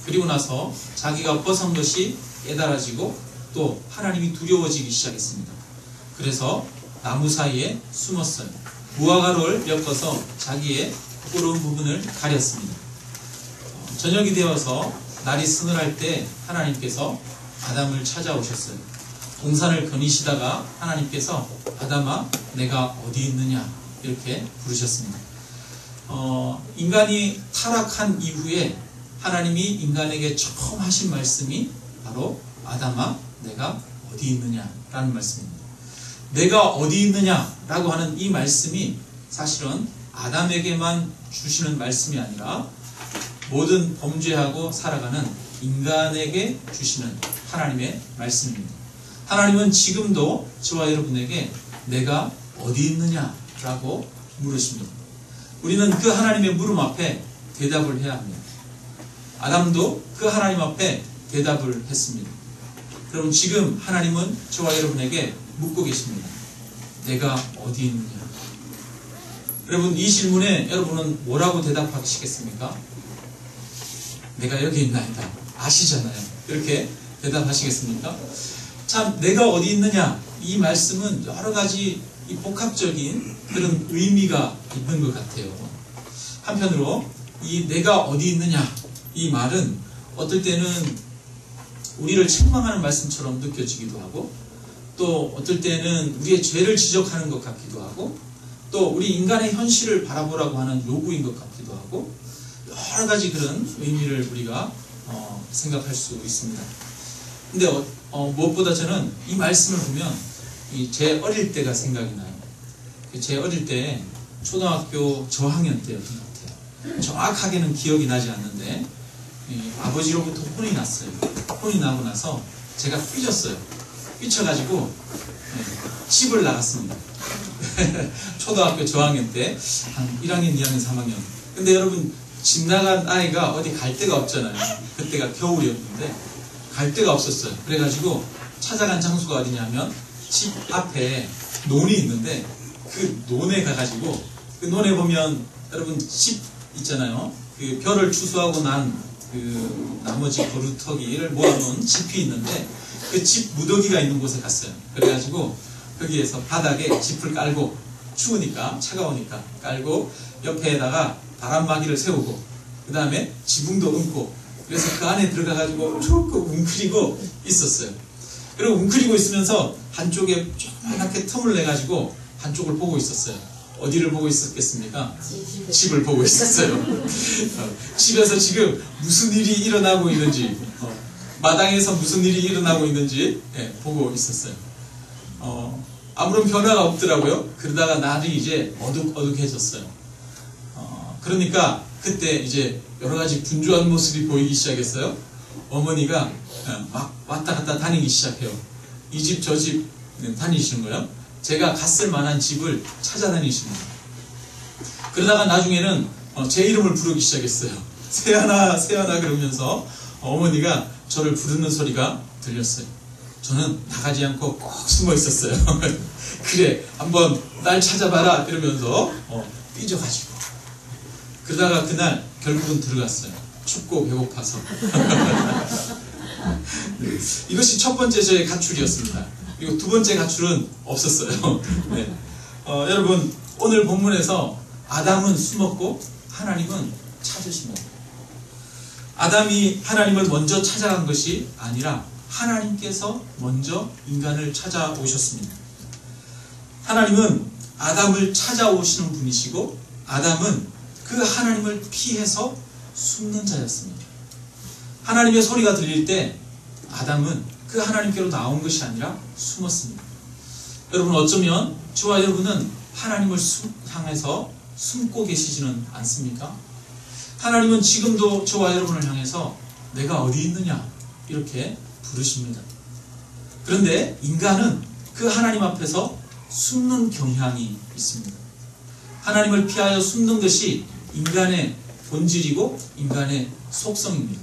그리고 나서 자기가 벗은 것이 깨달아지고 또 하나님이 두려워지기 시작했습니다. 그래서 나무 사이에 숨었어요. 무화과를 엮어서 자기의 부끄러운 부분을 가렸습니다. 저녁이 되어서 날이 서늘할 때 하나님께서 아담을 찾아오셨어요. 동산을 거니시다가 하나님께서 아담아 내가 어디 있느냐 이렇게 부르셨습니다. 인간이 타락한 이후에 하나님이 인간에게 처음 하신 말씀이 바로 아담아 내가 어디 있느냐 라는 말씀입니다. 내가 어디 있느냐 라고 하는 이 말씀이 사실은 아담에게만 주시는 말씀이 아니라 모든 범죄하고 살아가는 인간에게 주시는 하나님의 말씀입니다. 하나님은 지금도 저와 여러분에게 내가 어디 있느냐 라고 물으십니다. 우리는 그 하나님의 물음 앞에 대답을 해야 합니다. 아담도 그 하나님 앞에 대답을 했습니다. 그럼 지금 하나님은 저와 여러분에게 묻고 계십니다. 내가 어디 있느냐? 여러분 이 질문에 여러분은 뭐라고 대답하시겠습니까? 내가 여기 있나이다. 아시잖아요. 이렇게 대답하시겠습니까? 참 내가 어디 있느냐 이 말씀은 여러 가지 이 복합적인 그런 의미가 있는 것 같아요. 한편으로 이 내가 어디 있느냐 이 말은 어떨 때는 우리를 책망하는 말씀처럼 느껴지기도 하고 또 어떨 때는 우리의 죄를 지적하는 것 같기도 하고 또 우리 인간의 현실을 바라보라고 하는 요구인 것 같기도 하고 여러 가지 그런 의미를 우리가 생각할 수 있습니다. 근데 무엇보다 저는 이 말씀을 보면 제 어릴 때가 생각이 나요. 제 어릴 때 초등학교 저학년 때였던 것 같아요. 정확하게는 기억이 나지 않는데 아버지로부터 혼이 났어요. 혼이 나고 나서 제가 삐졌어요. 삐쳐가지고 집을 나갔습니다. 초등학교 저학년 때 한 1학년, 2학년, 3학년. 근데 여러분 집 나간 아이가 어디 갈 데가 없잖아요. 그때가 겨울이었는데 갈 데가 없었어요. 그래가지고 찾아간 장소가 어디냐면 집 앞에 논이 있는데 그 논에 가가지고 그 논에 보면 여러분 집 있잖아요. 그 벼를 추수하고 난 그 나머지 버루터기를 모아놓은 집이 있는데 그 집 무더기가 있는 곳에 갔어요. 그래가지고 거기에서 바닥에 집을 깔고 추우니까 차가우니까 깔고 옆에다가 바람막이를 세우고 그 다음에 지붕도 얹고 그래서 그 안에 들어가가지고 쭉 웅크리고 있었어요. 그리고 웅크리고 있으면서 한쪽에 조그맣게 틈을 내가지고 한쪽을 보고 있었어요. 어디를 보고 있었겠습니까? 집을 보고 있었어요. 집에서 지금 무슨 일이 일어나고 있는지 마당에서 무슨 일이 일어나고 있는지 보고 있었어요. 아무런 변화가 없더라고요. 그러다가 날이 이제 어둑어둑해졌어요. 그러니까 그때 이제 여러 가지 분주한 모습이 보이기 시작했어요. 어머니가 막 왔다 갔다 다니기 시작해요. 이 집 저 집 다니시는 거예요. 제가 갔을 만한 집을 찾아다니십니다. 그러다가 나중에는 제 이름을 부르기 시작했어요. 세연아 세연아 그러면서 어머니가 저를 부르는 소리가 들렸어요. 저는 나가지 않고 꼭 숨어 있었어요. 그래 한번 날 찾아봐라 이러면서 삐져가지고 그러다가 그날 결국은 들어갔어요. 춥고 배고파서. 이것이 첫 번째 저의 가출이었습니다. 그리고 두 번째 가출은 없었어요. 네. 여러분 오늘 본문에서 아담은 숨었고 하나님은 찾으십니다. 아담이 하나님을 먼저 찾아간 것이 아니라 하나님께서 먼저 인간을 찾아오셨습니다. 하나님은 아담을 찾아오시는 분이시고 아담은 그 하나님을 피해서 숨는 자였습니다. 하나님의 소리가 들릴 때 아담은 그 하나님께로 나온 것이 아니라 숨었습니다. 여러분 어쩌면 저와 여러분은 하나님을 향해서 숨고 계시지는 않습니까? 하나님은 지금도 저와 여러분을 향해서 내가 어디 있느냐 이렇게 부르십니다. 그런데 인간은 그 하나님 앞에서 숨는 경향이 있습니다. 하나님을 피하여 숨는 것이 인간의 본질이고 인간의 속성입니다.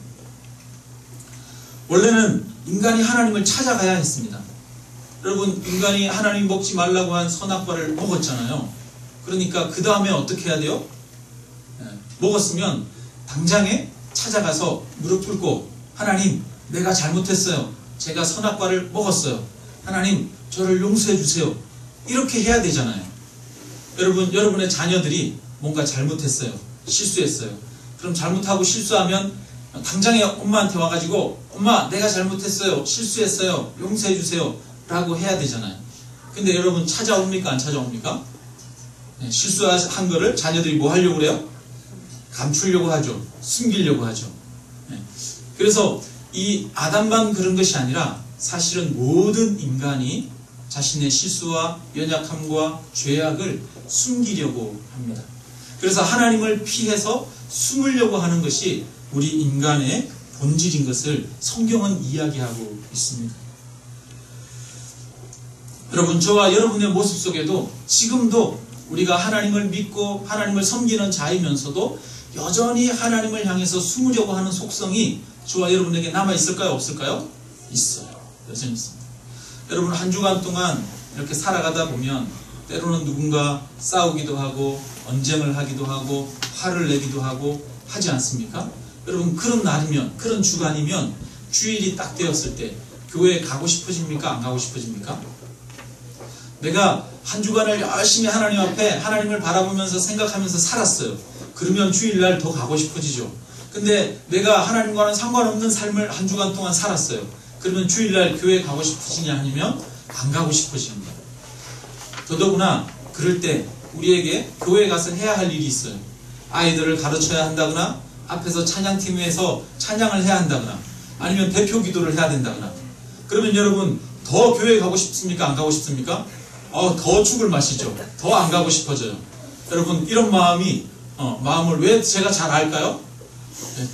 원래는 인간이 하나님을 찾아가야 했습니다. 여러분 인간이 하나님 먹지 말라고 한 선악과를 먹었잖아요. 그러니까 그 다음에 어떻게 해야 돼요? 먹었으면 당장에 찾아가서 무릎 꿇고 하나님, 내가 잘못했어요. 제가 선악과를 먹었어요. 하나님, 저를 용서해 주세요. 이렇게 해야 되잖아요. 여러분의 자녀들이 뭔가 잘못했어요. 실수했어요. 그럼 잘못하고 실수하면 당장에 엄마한테 와가지고 엄마, 내가 잘못했어요. 실수했어요. 용서해 주세요. 라고 해야 되잖아요. 근데 여러분 찾아옵니까? 안 찾아옵니까? 네, 실수한 거를 자녀들이 뭐 하려고 그래요? 감추려고 하죠. 숨기려고 하죠. 네. 그래서 이 아담만 그런 것이 아니라 사실은 모든 인간이 자신의 실수와 연약함과 죄악을 숨기려고 합니다. 그래서 하나님을 피해서 숨으려고 하는 것이 우리 인간의 본질인 것을 성경은 이야기하고 있습니다. 여러분, 저와 여러분의 모습 속에도 지금도 우리가 하나님을 믿고 하나님을 섬기는 자이면서도 여전히 하나님을 향해서 숨으려고 하는 속성이 저와 여러분에게 남아있을까요? 없을까요? 있어요. 여전히 있습니다. 여러분, 한 주간 동안 이렇게 살아가다 보면 때로는 누군가 싸우기도 하고 언쟁을 하기도 하고 화를 내기도 하고 하지 않습니까? 여러분, 그런 날이면, 그런 주간이면 주일이 딱 되었을 때 교회에 가고 싶어집니까? 안 가고 싶어집니까? 내가 한 주간을 열심히 하나님 앞에 하나님을 바라보면서 생각하면서 살았어요. 그러면 주일날 더 가고 싶어지죠. 근데 내가 하나님과는 상관없는 삶을 한 주간 동안 살았어요. 그러면 주일날 교회 가고 싶으시냐 아니면 안 가고 싶으십니다. 더더구나 그럴 때 우리에게 교회에 가서 해야 할 일이 있어요. 아이들을 가르쳐야 한다거나 앞에서 찬양팀에서 찬양을 해야 한다거나 아니면 대표 기도를 해야 된다거나. 그러면 여러분 더 교회에 가고 싶습니까? 안 가고 싶습니까? 더 죽을 맛이죠. 더 안 가고 싶어져요. 여러분, 이런 마음을 왜 제가 잘 알까요?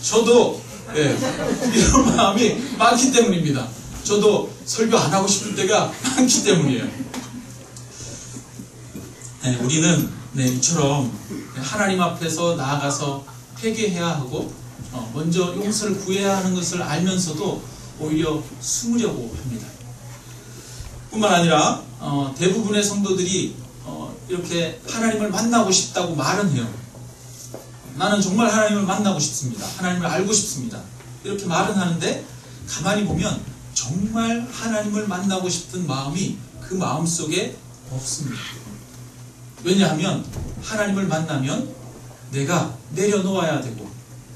저도 이런 마음이 많기 때문입니다. 저도 설교 안 하고 싶을 때가 많기 때문이에요. 우리는 이처럼 하나님 앞에서 나아가서 회개해야 하고 먼저 용서를 구해야 하는 것을 알면서도 오히려 숨으려고 합니다. 뿐만 아니라 대부분의 성도들이 이렇게 하나님을 만나고 싶다고 말은 해요. 나는 정말 하나님을 만나고 싶습니다. 하나님을 알고 싶습니다. 이렇게 말은 하는데 가만히 보면 정말 하나님을 만나고 싶은 마음이 그 마음속에 없습니다. 왜냐하면 하나님을 만나면 내가 내려놓아야 되고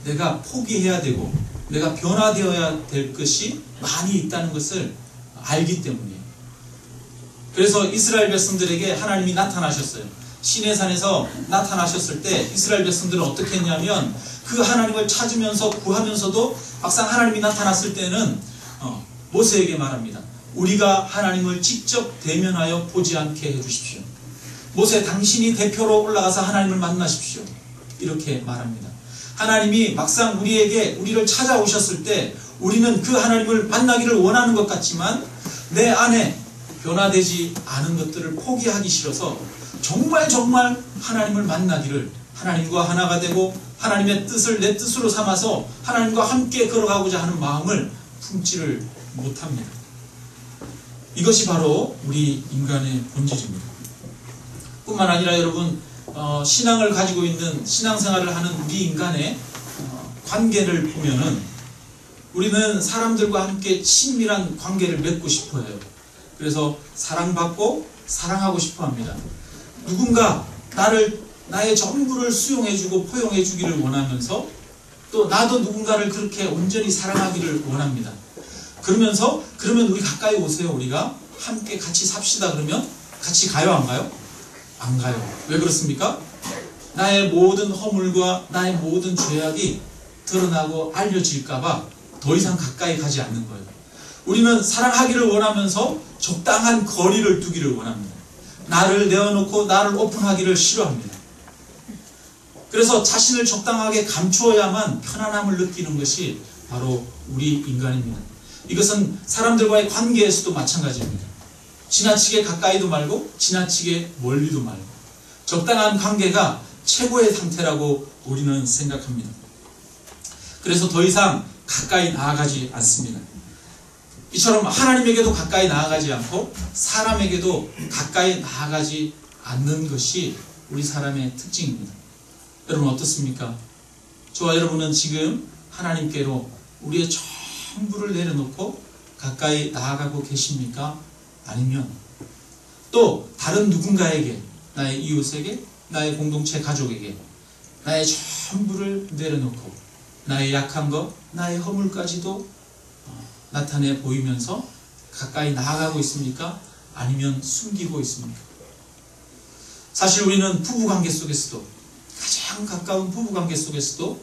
내가 포기해야 되고 내가 변화되어야 될 것이 많이 있다는 것을 알기 때문이에요. 그래서 이스라엘 백성들에게 하나님이 나타나셨어요. 시내산에서 나타나셨을 때 이스라엘 백성들은 어떻게 했냐면 그 하나님을 찾으면서 구하면서도 막상 하나님이 나타났을 때는 모세에게 말합니다. 우리가 하나님을 직접 대면하여 보지 않게 해주십시오. 모세, 당신이 대표로 올라가서 하나님을 만나십시오. 이렇게 말합니다. 하나님이 막상 우리를 찾아오셨을 때 우리는 그 하나님을 만나기를 원하는 것 같지만 내 안에 변화되지 않은 것들을 포기하기 싫어서 정말 하나님을 만나기를, 하나님과 하나가 되고 하나님의 뜻을 내 뜻으로 삼아서 하나님과 함께 걸어가고자 하는 마음을 품지를 못합니다. 이것이 바로 우리 인간의 본질입니다. 뿐만 아니라 여러분, 신앙을 가지고 있는, 신앙생활을 하는 우리 인간의 관계를 보면은 우리는 사람들과 함께 친밀한 관계를 맺고 싶어 해요. 그래서 사랑받고 사랑하고 싶어 합니다. 누군가 나의 전부를 수용해주고 포용해주기를 원하면서 또 나도 누군가를 그렇게 온전히 사랑하기를 원합니다. 그러면 우리 가까이 오세요. 우리가 함께 같이 삽시다. 그러면 같이 가요? 안 가요? 안 가요. 왜 그렇습니까? 나의 모든 허물과 나의 모든 죄악이 드러나고 알려질까봐 더 이상 가까이 가지 않는 거예요. 우리는 사랑하기를 원하면서 적당한 거리를 두기를 원합니다. 나를 내어놓고 나를 오픈하기를 싫어합니다. 그래서 자신을 적당하게 감추어야만 편안함을 느끼는 것이 바로 우리 인간입니다. 이것은 사람들과의 관계에서도 마찬가지입니다. 지나치게 가까이도 말고 지나치게 멀리도 말고 적당한 관계가 최고의 상태라고 우리는 생각합니다. 그래서 더 이상 가까이 나아가지 않습니다. 이처럼 하나님에게도 가까이 나아가지 않고 사람에게도 가까이 나아가지 않는 것이 우리 사람의 특징입니다. 여러분 어떻습니까? 저와 여러분은 지금 하나님께로 우리의 전부를 내려놓고 가까이 나아가고 계십니까? 아니면 또 다른 누군가에게, 나의 이웃에게, 나의 공동체 가족에게 나의 전부를 내려놓고 나의 약한 것, 나의 허물까지도 나타내 보이면서 가까이 나아가고 있습니까? 아니면 숨기고 있습니까? 사실 우리는 부부관계 속에서도, 가장 가까운 부부관계 속에서도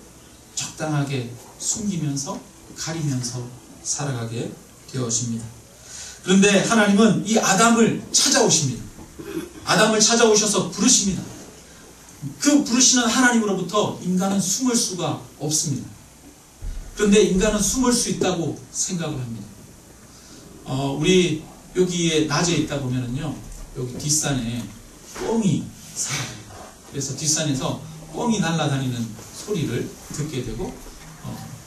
적당하게 숨기면서 가리면서 살아가게 되어집니다. 그런데 하나님은 이 아담을 찾아오십니다. 아담을 찾아오셔서 부르십니다. 그 부르시는 하나님으로부터 인간은 숨을 수가 없습니다. 그런데 인간은 숨을 수 있다고 생각을 합니다. 우리 여기에 낮에 있다 보면은요, 여기 뒷산에 꿩이 살아요. 그래서 뒷산에서 꿩이 날아다니는 소리를 듣게 되고,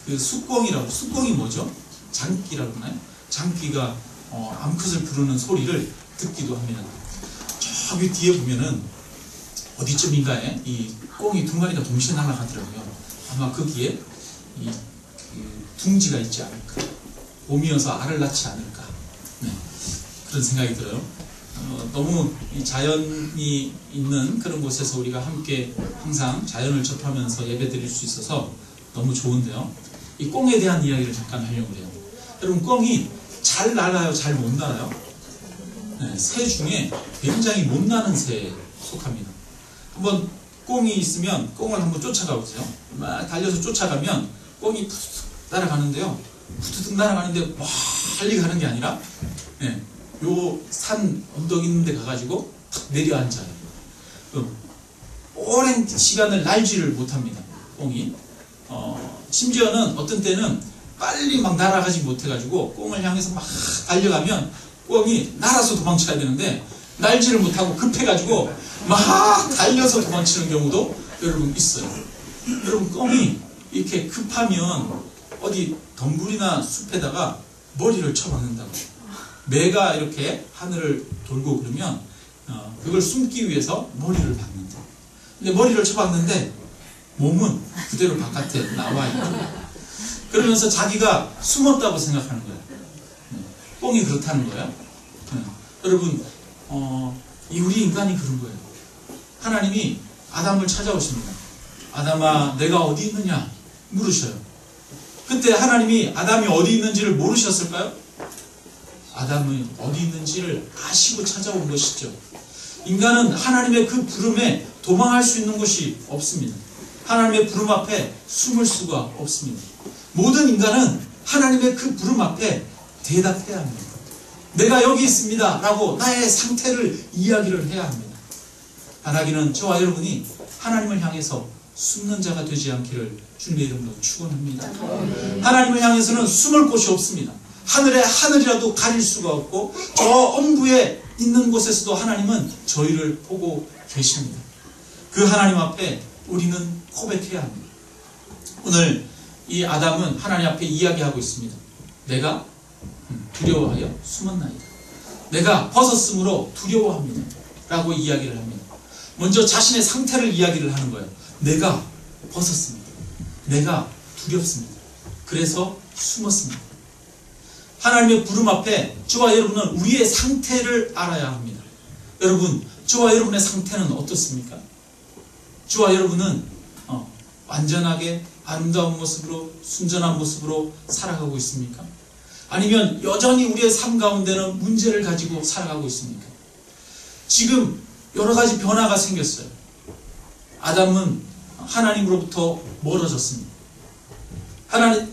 그 숫꿩이 뭐죠? 장기라고 하나요? 장기가 암컷을 부르는 소리를 듣기도 합니다. 저기 뒤에 보면은 어디쯤인가에 이 꿩이 두 마리가 동시에 날아가더라고요. 아마 거기에 이 둥지가 있지 않을까, 봄이어서 알을 낳지 않을까, 네, 그런 생각이 들어요. 너무 이 자연이 있는 그런 곳에서 우리가 함께 항상 자연을 접하면서 예배드릴 수 있어서 너무 좋은데요. 이 꿩에 대한 이야기를 잠깐 하려고 해요. 여러분, 꿩이 잘 날아요? 잘 못 날아요? 네, 새 중에 굉장히 못 나는 새에 속합니다. 한번 꿩이 있으면 꿩을 한번 쫓아가 보세요. 막 달려서 쫓아가면 꿩이 푸득 날아가는데요. 푸득 날아가는데 멀리 가는 게 아니라, 네, 요 산 언덕 있는 데 가가지고 탁 내려앉아요. 오랜 시간을 날지를 못합니다, 꿩이. 심지어는 어떤 때는 빨리 막 날아가지 못해가지고 꿩을 향해서 막 달려가면 꿩이 날아서 도망쳐야 되는데 날지를 못하고 급해가지고 막 달려서 도망치는 경우도 여러분 있어요. 여러분, 꿩이 이렇게 급하면 어디 덤불이나 숲에다가 머리를 쳐박는다고. 매가 이렇게 하늘을 돌고 그러면 그걸 숨기 위해서 머리를 박는다. 근데 머리를 쳐박는데 몸은 그대로 바깥에 나와 있고, 그러면서 자기가 숨었다고 생각하는 거예요. 꿩이 그렇다는 거예요. 여러분, 우리 인간이 그런 거예요. 하나님이 아담을 찾아오십니다. 아담아, 내가 어디 있느냐 물으셔요. 그때 하나님이 아담이 어디 있는지를 모르셨을까요? 아담이 어디 있는지를 아시고 찾아온 것이죠. 인간은 하나님의 그 부름에 도망할 수 있는 곳이 없습니다. 하나님의 부름 앞에 숨을 수가 없습니다. 모든 인간은 하나님의 그 부름 앞에 대답해야 합니다. 내가 여기 있습니다 라고 나의 상태를 이야기를 해야 합니다. 바라기는 저와 여러분이 하나님을 향해서 숨는 자가 되지 않기를 주님의 이름으로 축원합니다. 하나님을 향해서는 숨을 곳이 없습니다. 하늘에 하늘이라도 가릴 수가 없고, 저 엄부에 있는 곳에서도 하나님은 저희를 보고 계십니다. 그 하나님 앞에 우리는 고백해야 합니다. 오늘 이 아담은 하나님 앞에 이야기하고 있습니다. 내가 두려워하여 숨었나이다. 내가 벗었으므로 두려워합니다 라고 이야기를 합니다. 먼저 자신의 상태를 이야기를 하는 거예요. 내가 벗었습니다. 내가 두렵습니다. 그래서 숨었습니다. 하나님의 부름 앞에 저와 여러분은 우리의 상태를 알아야 합니다. 여러분, 저와 여러분의 상태는 어떻습니까? 저와 여러분은 완전하게 아름다운 모습으로, 순전한 모습으로 살아가고 있습니까? 아니면 여전히 우리의 삶 가운데는 문제를 가지고 살아가고 있습니까? 지금 여러 가지 변화가 생겼어요. 아담은 하나님으로부터 멀어졌습니다.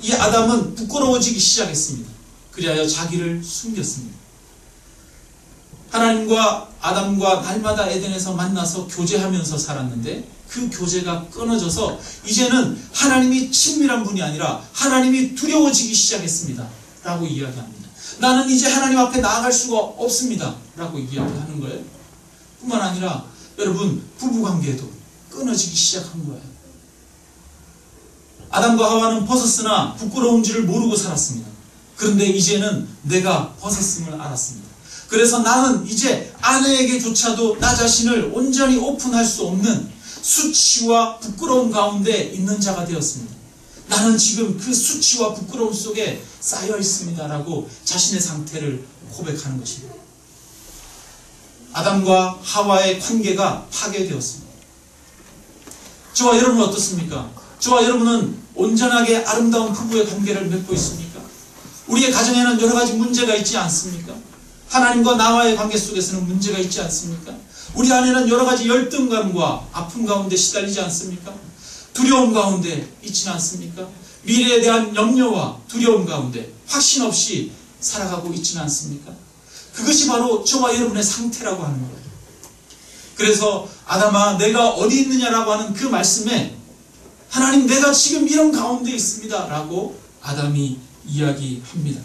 이 아담은 부끄러워지기 시작했습니다. 그리하여 자기를 숨겼습니다. 하나님과 아담과 날마다 에덴에서 만나서 교제하면서 살았는데 그 교제가 끊어져서 이제는 하나님이 친밀한 분이 아니라 하나님이 두려워지기 시작했습니다 라고 이야기합니다. 나는 이제 하나님 앞에 나아갈 수가 없습니다 라고 이야기하는 거예요. 뿐만 아니라 여러분, 부부관계도 끊어지기 시작한 거예요. 아담과 하와는 벗었으나 부끄러운 줄을 모르고 살았습니다. 그런데 이제는 내가 벗었음을 알았습니다. 그래서 나는 이제 아내에게조차도 나 자신을 온전히 오픈할 수 없는 수치와 부끄러움 가운데 있는 자가 되었습니다. 나는 지금 그 수치와 부끄러움 속에 쌓여 있습니다라고 자신의 상태를 고백하는 것입니다. 아담과 하와의 관계가 파괴되었습니다. 저와 여러분은 어떻습니까? 저와 여러분은 온전하게 아름다운 부부의 관계를 맺고 있습니까? 우리의 가정에는 여러 가지 문제가 있지 않습니까? 하나님과 나와의 관계 속에서는 문제가 있지 않습니까? 우리 안에는 여러 가지 열등감과 아픔 가운데 시달리지 않습니까? 두려움 가운데 있지는 않습니까? 미래에 대한 염려와 두려움 가운데 확신 없이 살아가고 있지는 않습니까? 그것이 바로 저와 여러분의 상태라고 하는 거예요. 그래서 아담아 내가 어디 있느냐라고 하는 그 말씀에 하나님 내가 지금 이런 가운데 있습니다 라고 아담이 이야기합니다.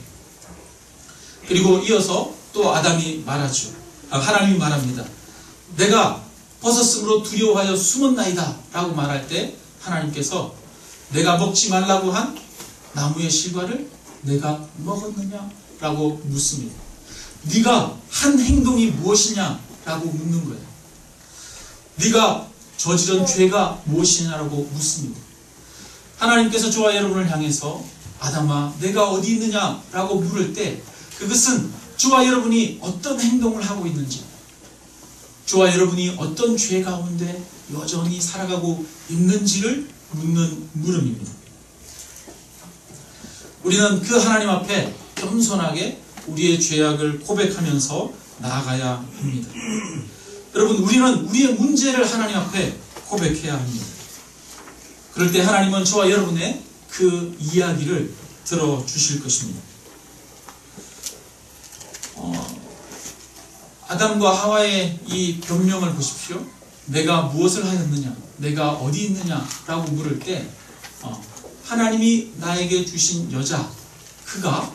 그리고 이어서 또 아담이 말하죠. 하나님이 말합니다. 내가 벗었으므로 두려워하여 숨었나이다 라고 말할 때 하나님께서 내가 먹지 말라고 한 나무의 실과를 내가 먹었느냐 라고 묻습니다. 네가 한 행동이 무엇이냐 라고 묻는 거예요. 네가 저지른 죄가 무엇이냐라고 묻습니다. 하나님께서 저와 여러분을 향해서 아담아 내가 어디 있느냐 라고 물을 때 그것은 저와 여러분이 어떤 행동을 하고 있는지, 저와 여러분이 어떤 죄 가운데 여전히 살아가고 있는지를 묻는 물음입니다. 우리는 그 하나님 앞에 겸손하게 우리의 죄악을 고백하면서 나아가야 합니다. 여러분, 우리는 우리의 문제를 하나님 앞에 고백해야 합니다. 그럴 때 하나님은 저와 여러분의 그 이야기를 들어주실 것입니다. 아담과 하와의 이 변명을 보십시오. 내가 무엇을 하였느냐, 내가 어디 있느냐 라고 물을 때 하나님이 나에게 주신 여자, 그가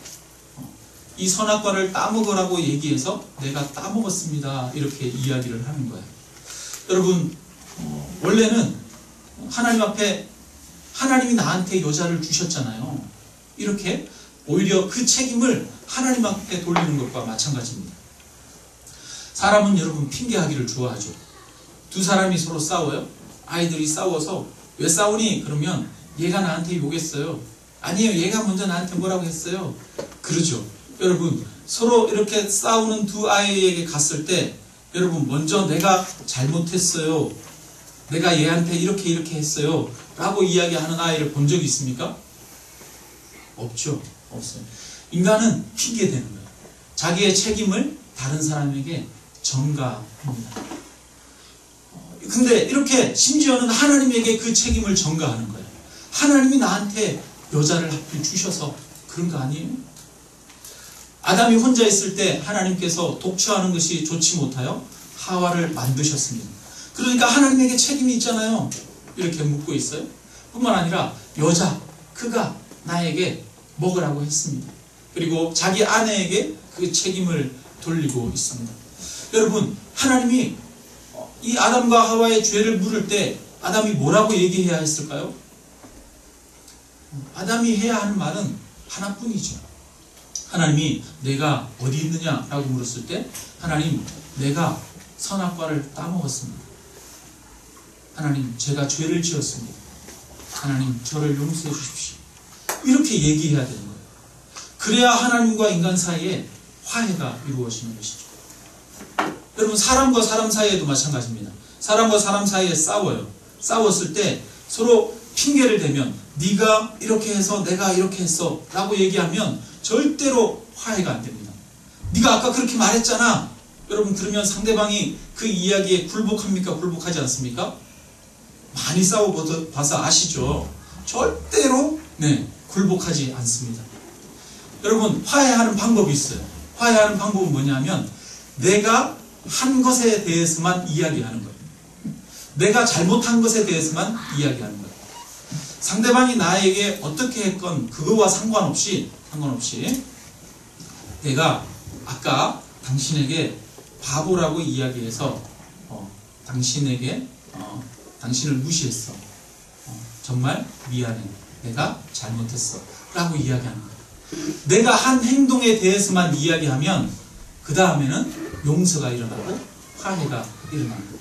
이 선악과를 따먹으라고 얘기해서 내가 따먹었습니다 이렇게 이야기를 하는 거예요. 여러분, 원래는 하나님 앞에 하나님이 나한테 여자를 주셨잖아요. 이렇게 오히려 그 책임을 하나님 앞에 돌리는 것과 마찬가지입니다. 사람은 여러분 핑계하기를 좋아하죠. 두 사람이 서로 싸워요. 아이들이 싸워서 왜 싸우니? 그러면 얘가 나한테 욕했어요. 아니에요, 얘가 먼저 나한테 뭐라고 했어요. 그러죠. 여러분, 서로 이렇게 싸우는 두 아이에게 갔을 때 여러분 먼저 내가 잘못했어요, 내가 얘한테 이렇게 했어요 라고 이야기하는 아이를 본 적이 있습니까? 없죠. 없어요. 인간은 핑계대는 거예요. 자기의 책임을 다른 사람에게 전가합니다. 근데 이렇게 심지어는 하나님에게 그 책임을 전가하는 거예요. 하나님이 나한테 여자를 하필 주셔서 그런 거 아니에요? 아담이 혼자 있을 때 하나님께서 독처하는 것이 좋지 못하여 하와를 만드셨습니다. 그러니까 하나님에게 책임이 있잖아요. 이렇게 묻고 있어요. 뿐만 아니라 여자, 그가 나에게 먹으라고 했습니다. 그리고 자기 아내에게 그 책임을 돌리고 있습니다. 여러분, 하나님이 이 아담과 하와의 죄를 물을 때 아담이 뭐라고 얘기해야 했을까요? 아담이 해야 하는 말은 하나뿐이죠. 하나님이 내가 어디 있느냐 라고 물었을 때 하나님, 내가 선악과를 따먹었습니다. 하나님, 제가 죄를 지었습니다. 하나님, 저를 용서해 주십시오. 이렇게 얘기해야 되는 거예요. 그래야 하나님과 인간 사이에 화해가 이루어지는 것이죠. 여러분, 사람과 사람 사이에도 마찬가지입니다. 사람과 사람 사이에 싸워요. 싸웠을 때 서로 핑계를 대면 네가 이렇게 해서 내가 이렇게 했어 라고 얘기하면 절대로 화해가 안 됩니다. 네가 아까 그렇게 말했잖아. 여러분, 그러면 상대방이 그 이야기에 굴복합니까? 굴복하지 않습니까? 많이 싸워봐서 아시죠? 절대로 굴복하지 않습니다. 여러분, 화해하는 방법이 있어요. 화해하는 방법은 뭐냐면 내가 한 것에 대해서만 이야기하는 거예요. 내가 잘못한 것에 대해서만 이야기하는 거예요. 상대방이 나에게 어떻게 했건 그거와 상관없이 내가 아까 당신에게 바보라고 이야기해서 당신을 무시했어. 정말 미안해. 내가 잘못했어 라고 이야기하는 거예요. 내가 한 행동에 대해서만 이야기하면 그 다음에는 용서가 일어나고 화해가 일어납니다.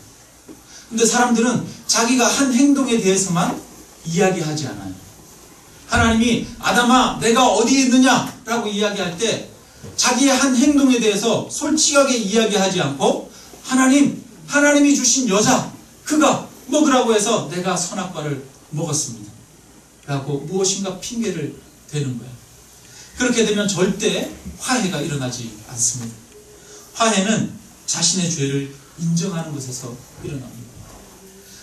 근데 사람들은 자기가 한 행동에 대해서만 이야기하지 않아요. 하나님이 아담아 내가 어디 있느냐 라고 이야기할 때 자기의 한 행동에 대해서 솔직하게 이야기하지 않고 하나님이 주신 여자 그가 먹으라고 해서 내가 선악과를 먹었습니다 라고 무엇인가 핑계를 대는 거야. 그렇게 되면 절대 화해가 일어나지 않습니다. 화해는 자신의 죄를 인정하는 것에서 일어납니다.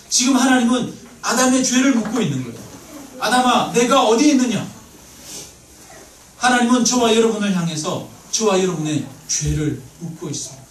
지금 하나님은 아담의 죄를 묻고 있는 거예요. 아담아 내가 어디 있느냐. 하나님은 저와 여러분을 향해서 저와 여러분의 죄를 묻고 있습니다.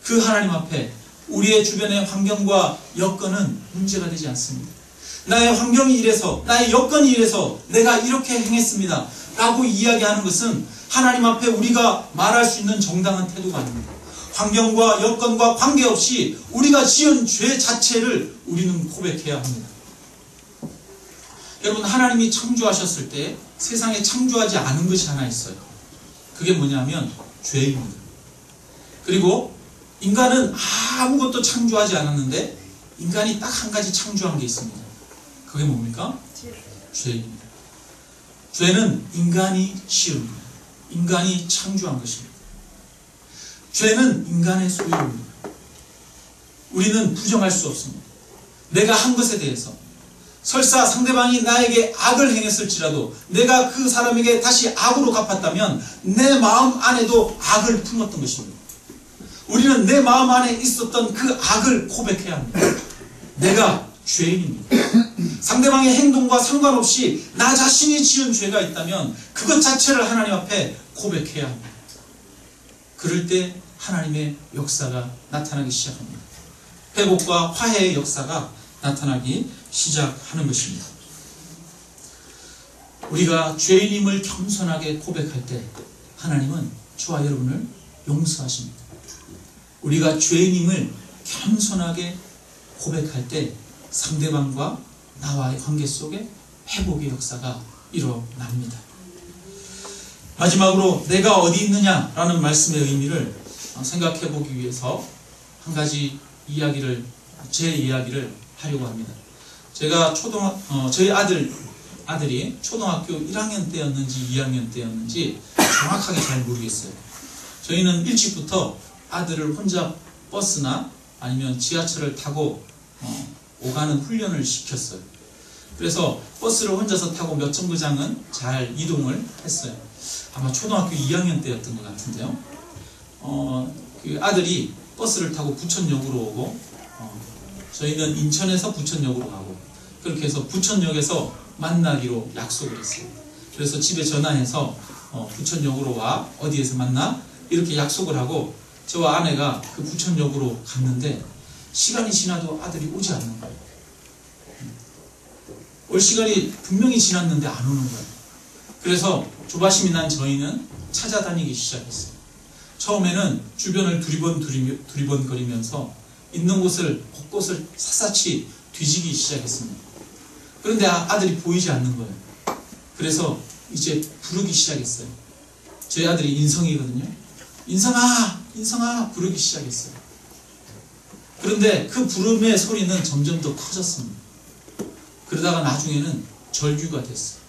그 하나님 앞에 우리의 주변의 환경과 여건은 문제가 되지 않습니다. 나의 환경이 이래서 나의 여건이 이래서 내가 이렇게 행했습니다 라고 이야기하는 것은 하나님 앞에 우리가 말할 수 있는 정당한 태도가 아닙니다. 환경과 여건과 관계없이 우리가 지은 죄 자체를 우리는 고백해야 합니다. 여러분 하나님이 창조하셨을 때 세상에 창조하지 않은 것이 하나 있어요. 그게 뭐냐면 죄입니다. 그리고 인간은 아무것도 창조하지 않았는데 인간이 딱 한 가지 창조한 게 있습니다. 그게 뭡니까? 죄입니다. 죄는 인간이 지은 거예요. 인간이 창조한 것입니다. 죄는 인간의 소유입니다. 우리는 부정할 수 없습니다. 내가 한 것에 대해서 설사 상대방이 나에게 악을 행했을지라도 내가 그 사람에게 다시 악으로 갚았다면 내 마음 안에도 악을 품었던 것입니다. 우리는 내 마음 안에 있었던 그 악을 고백해야 합니다. 내가 죄인입니다. 상대방의 행동과 상관없이 나 자신이 지은 죄가 있다면 그것 자체를 하나님 앞에 고백해야 합니다. 그럴 때 하나님의 역사가 나타나기 시작합니다. 회복과 화해의 역사가 나타나기 시작하는 것입니다. 우리가 죄인임을 겸손하게 고백할 때 하나님은 저와 여러분을 용서하십니다. 우리가 죄인임을 겸손하게 고백할 때 상대방과 나와의 관계 속에 회복의 역사가 일어납니다. 마지막으로 내가 어디 있느냐라는 말씀의 의미를 생각해 보기 위해서 한 가지 제 이야기를 하려고 합니다. 제가 저희 아들이 초등학교 1학년 때였는지 2학년 때였는지 정확하게 잘 모르겠어요. 저희는 일찍부터 아들을 혼자 버스나 아니면 지하철을 타고 오가는 훈련을 시켰어요. 그래서 버스를 혼자서 타고 몇 정거장은 잘 이동을 했어요. 아마 초등학교 2학년 때였던 것 같은데요. 그 아들이 버스를 타고 부천역으로 오고 저희는 인천에서 부천역으로 가고 그렇게 해서 부천역에서 만나기로 약속을 했어요. 그래서 집에 전화해서 부천역으로 와 어디에서 만나 이렇게 약속을 하고 저와 아내가 그 부천역으로 갔는데 시간이 지나도 아들이 오지 않는 거예요. 올 시간이 분명히 지났는데 안 오는 거예요. 그래서 조바심이 난 저희는 찾아다니기 시작했어요. 처음에는 주변을 두리번거리면서 있는 곳을 곳곳을 샅샅이 뒤지기 시작했습니다. 그런데 아들이 보이지 않는 거예요. 그래서 이제 부르기 시작했어요. 저희 아들이 인성이거든요. 인성아! 인성아! 부르기 시작했어요. 그런데 그 부름의 소리는 점점 더 커졌습니다. 그러다가 나중에는 절규가 됐어요.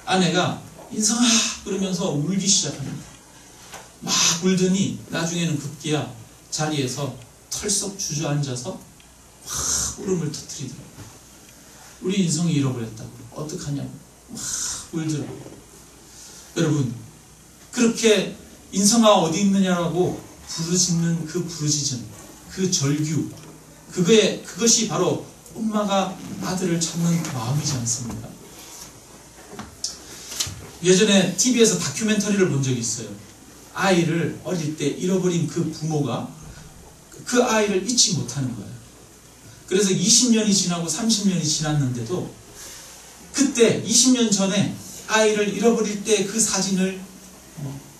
아내가 인성아! 그러면서 울기 시작합니다. 막 울더니 나중에는 급기야 자리에서 털썩 주저앉아서 막 울음을 터뜨리더라고요. 우리 인성이 잃어버렸다고. 어떡하냐고. 막 울더라고요. 여러분, 그렇게 인성아 어디 있느냐라고 부르짖는 그 부르짖음, 그 절규, 그것이 바로 엄마가 아들을 찾는 마음이지 않습니까? 예전에 TV에서 다큐멘터리를 본 적이 있어요. 아이를 어릴 때 잃어버린 그 부모가 그 아이를 잊지 못하는 거예요. 그래서 20년이 지나고 30년이 지났는데도 그때 20년 전에 아이를 잃어버릴 때 그 사진을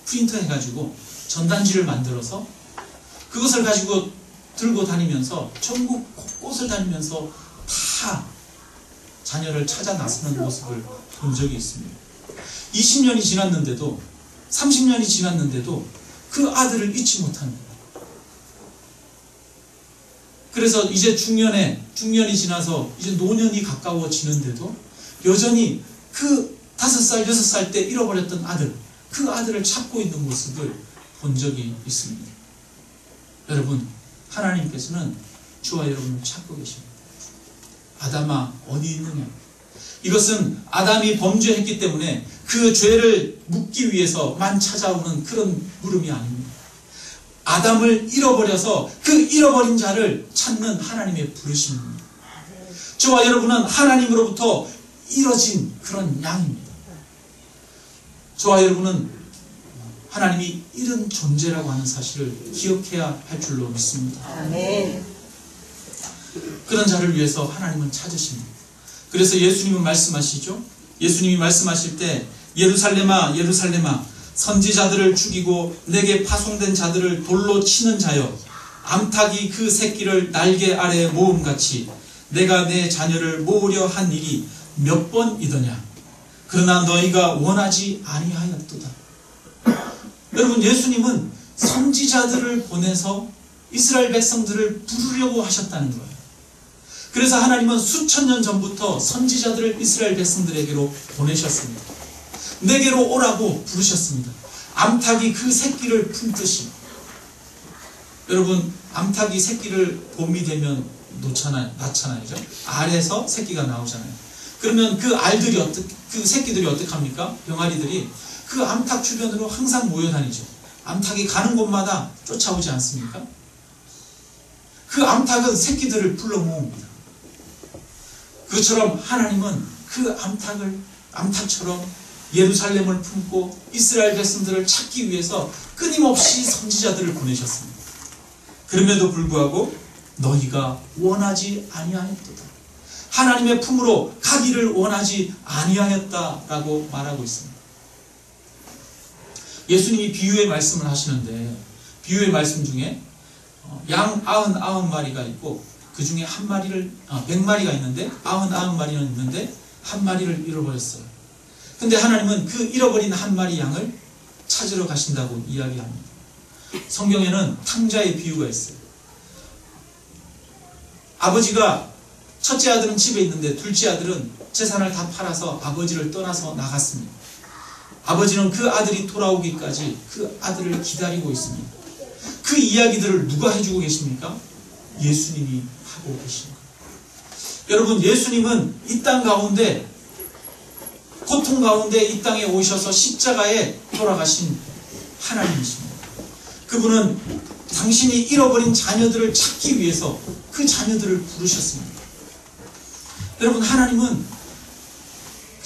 프린터 해가지고 전단지를 만들어서 그것을 가지고 들고 다니면서 전국 곳곳을 다니면서 다 자녀를 찾아 나서는 모습을 본 적이 있습니다. 20년이 지났는데도 30년이 지났는데도 그 아들을 잊지 못하는 거예요. 그래서 이제 중년이 지나서 이제 노년이 가까워지는데도 여전히 그 5살, 6살 때 잃어버렸던 아들, 그 아들을 찾고 있는 모습을 본 적이 있습니다. 여러분, 하나님께서는 저와 여러분을 찾고 계십니다. 아담아, 어디 있느냐? 이것은 아담이 범죄했기 때문에 그 죄를 묻기 위해서만 찾아오는 그런 물음이 아닙니다. 아담을 잃어버려서 그 잃어버린 자를 찾는 하나님의 부르심입니다. 저와 여러분은 하나님으로부터 잃어진 그런 양입니다. 저와 여러분은 하나님이 잃은 존재라고 하는 사실을 기억해야 할 줄로 믿습니다. 아멘. 그런 자를 위해서 하나님은 찾으십니다. 그래서 예수님은 말씀하시죠. 예수님이 말씀하실 때 예루살렘아 예루살렘아 선지자들을 죽이고 내게 파송된 자들을 돌로 치는 자여, 암탉이 그 새끼를 날개 아래에 모음같이 내가 내 자녀를 모으려 한 일이 몇 번이더냐. 그러나 너희가 원하지 아니하였도다. 여러분, 예수님은 선지자들을 보내서 이스라엘 백성들을 부르려고 하셨다는 거예요. 그래서 하나님은 수천 년 전부터 선지자들을 이스라엘 백성들에게로 보내셨습니다. 내게로 오라고 부르셨습니다. 암탉이 그 새끼를 품듯이. 여러분, 암탉이 새끼를 봄이 되면 낳잖아요. 그죠? 알에서 새끼가 나오잖아요. 그러면 그 알들이 그 새끼들이 어떻게 합니까? 병아리들이 그 암탉 주변으로 항상 모여다니죠. 암탉이 가는 곳마다 쫓아오지 않습니까? 그 암탉은 새끼들을 불러 모읍니다. 그처럼 하나님은 그 암탉처럼 예루살렘을 품고 이스라엘 백성들을 찾기 위해서 끊임없이 선지자들을 보내셨습니다. 그럼에도 불구하고 너희가 원하지 아니하였도다. 하나님의 품으로 가기를 원하지 아니하였다라고 말하고 있습니다. 예수님이 비유의 말씀을 하시는데, 비유의 말씀 중에 양 99마리가 있고 그 중에 한 마리를 100마리가 있는데 99마리는 있는데 한 마리를 잃어버렸어요. 근데 하나님은 그 잃어버린 한 마리 양을 찾으러 가신다고 이야기합니다. 성경에는 탕자의 비유가 있어요. 아버지가 첫째 아들은 집에 있는데 둘째 아들은 재산을 다 팔아서 아버지를 떠나서 나갔습니다. 아버지는 그 아들이 돌아오기까지 그 아들을 기다리고 있습니다. 그 이야기들을 누가 해주고 계십니까? 예수님이 하고 계십니다. 여러분, 예수님은 이 땅 가운데, 고통 가운데 이 땅에 오셔서 십자가에 돌아가신 하나님이십니다. 그분은 당신이 잃어버린 자녀들을 찾기 위해서 그 자녀들을 부르셨습니다. 여러분, 하나님은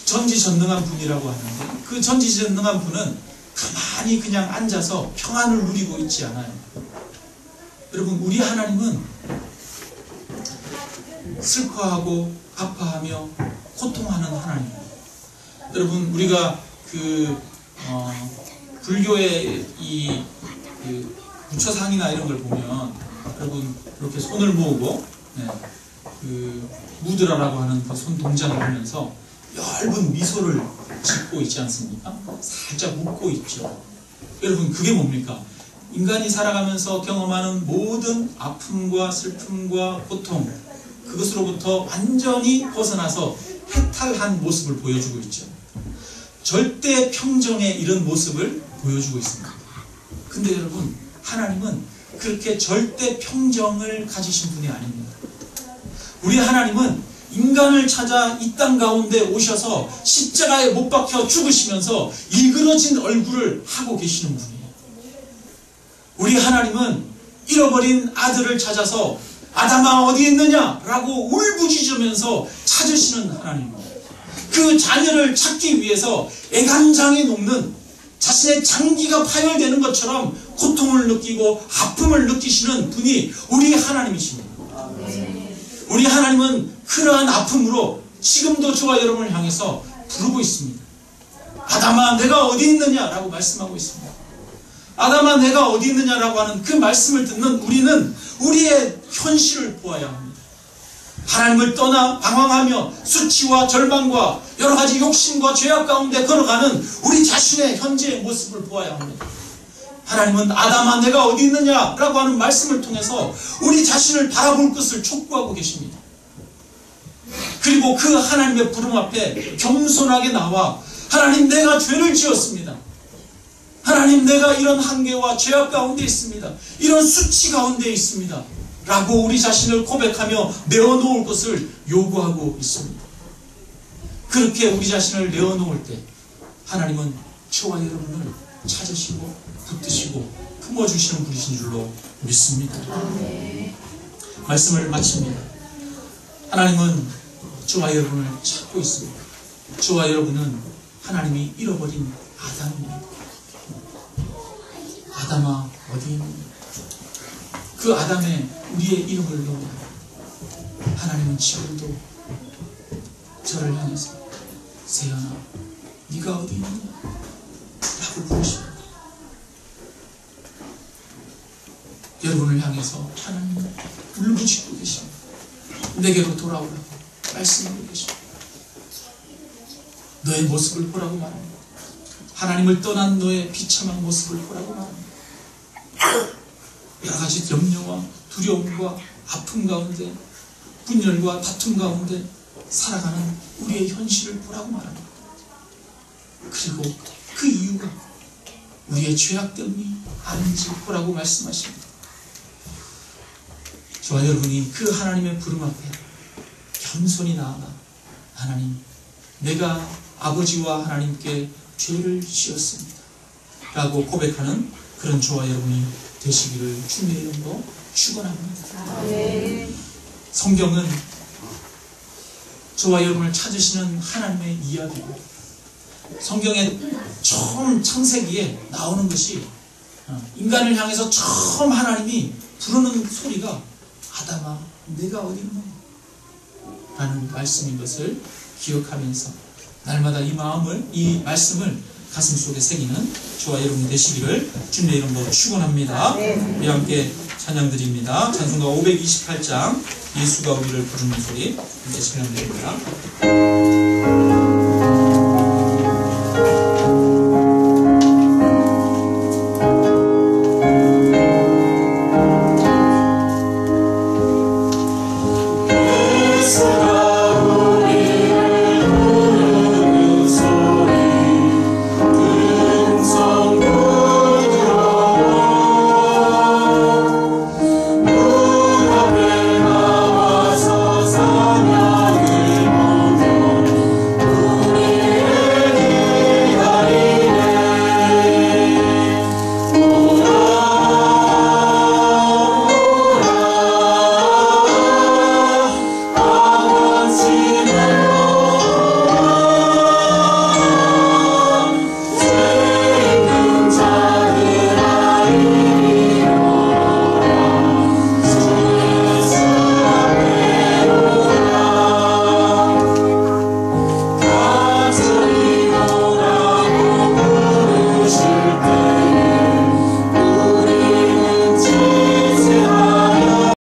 전지전능한 분이라고 하는데, 그 전지전능한 분은 가만히 그냥 앉아서 평안을 누리고 있지 않아요. 여러분, 우리 하나님은 슬퍼하고 아파하며 고통하는 하나님입니다. 여러분, 우리가 불교의 부처상이나 이런 걸 보면, 여러분, 이렇게 손을 모으고, 무드라라고 하는 그 손 동작을 하면서 얇은 미소를 짓고 있지 않습니까? 살짝 웃고 있죠. 여러분, 그게 뭡니까? 인간이 살아가면서 경험하는 모든 아픔과 슬픔과 고통, 그것으로부터 완전히 벗어나서 해탈한 모습을 보여주고 있죠. 절대 평정의 이런 모습을 보여주고 있습니다. 근데 여러분, 하나님은 그렇게 절대 평정을 가지신 분이 아닙니다. 우리 하나님은 인간을 찾아 이 땅 가운데 오셔서 십자가에 못 박혀 죽으시면서 일그러진 얼굴을 하고 계시는 분이에요. 우리 하나님은 잃어버린 아들을 찾아서 아담아 어디 있느냐? 라고 울부짖으면서 찾으시는 하나님입니다. 그 자녀를 찾기 위해서 애간장에 녹는, 자신의 장기가 파열되는 것처럼 고통을 느끼고 아픔을 느끼시는 분이 우리 하나님이십니다. 우리 하나님은 그러한 아픔으로 지금도 저와 여러분을 향해서 부르고 있습니다. 아담아 내가 어디 있느냐라고 말씀하고 있습니다. 아담아 내가 어디 있느냐라고 하는 그 말씀을 듣는 우리는 우리의 현실을 보아야 합니다. 하나님을 떠나 방황하며 수치와 절망과 여러 가지 욕심과 죄악 가운데 걸어가는 우리 자신의 현재의 모습을 보아야 합니다. 하나님은 아담아 내가 어디 있느냐라고 하는 말씀을 통해서 우리 자신을 바라볼 것을 촉구하고 계십니다. 그리고 그 하나님의 부름 앞에 겸손하게 나와 하나님, 내가 죄를 지었습니다. 하나님, 내가 이런 한계와 죄악 가운데 있습니다. 이런 수치 가운데 있습니다. 라고 우리 자신을 고백하며 내어놓을 것을 요구하고 있습니다. 그렇게 우리 자신을 내어놓을 때 하나님은 저와 여러분을 찾으시고 붙드시고 품어주시는 분이신 줄로 믿습니다. 말씀을 마칩니다. 하나님은 저와 여러분을 찾고 있습니다. 저와 여러분은 하나님이 잃어버린 아담입니다. 아담아 어디 있느냐? 그 아담에 우리의 이름을 넣어 하나님은 지금도 저를 향해서 세연아 네가 어디 있느냐? 라고 부르십니다. 여러분을 향해서 하나님은 울부짖고 계십니다. 내게로 돌아오라고 말씀하고 계십니다. 너의 모습을 보라고 말합니다. 하나님을 떠난 너의 비참한 모습을 보라고 말합니다. 여러 가지 염려와 두려움과 아픔 가운데, 분열과 다툼 가운데 살아가는 우리의 현실을 보라고 말합니다. 그리고 그 이유가 우리의 죄악 때문이 아닌지 보라고 말씀하십니다. 저와 여러분이 그 하나님의 부름 앞에 겸손히 나아가 하나님, 내가 아버지와 하나님께 죄를 지었습니다 라고 고백하는 그런 저와 여러분이 되시기를 주님의 이름으로 축원합니다. 성경은 저와 여러분을 찾으시는 하나님의 이야기고, 성경의 처음 창세기에 나오는 것이 인간을 향해서 처음 하나님이 부르는 소리가 아담아 내가 어디 있느냐 라는 말씀인 것을 기억하면서 날마다 이 말씀을 가슴 속에 새기는 저와 여러분이 되시기를 주님의 이름으로 축원합니다. 우리 함께 찬양 드립니다. 찬송가 528장 예수가 우리를 부르는 소리 함께 찬양 드립니다.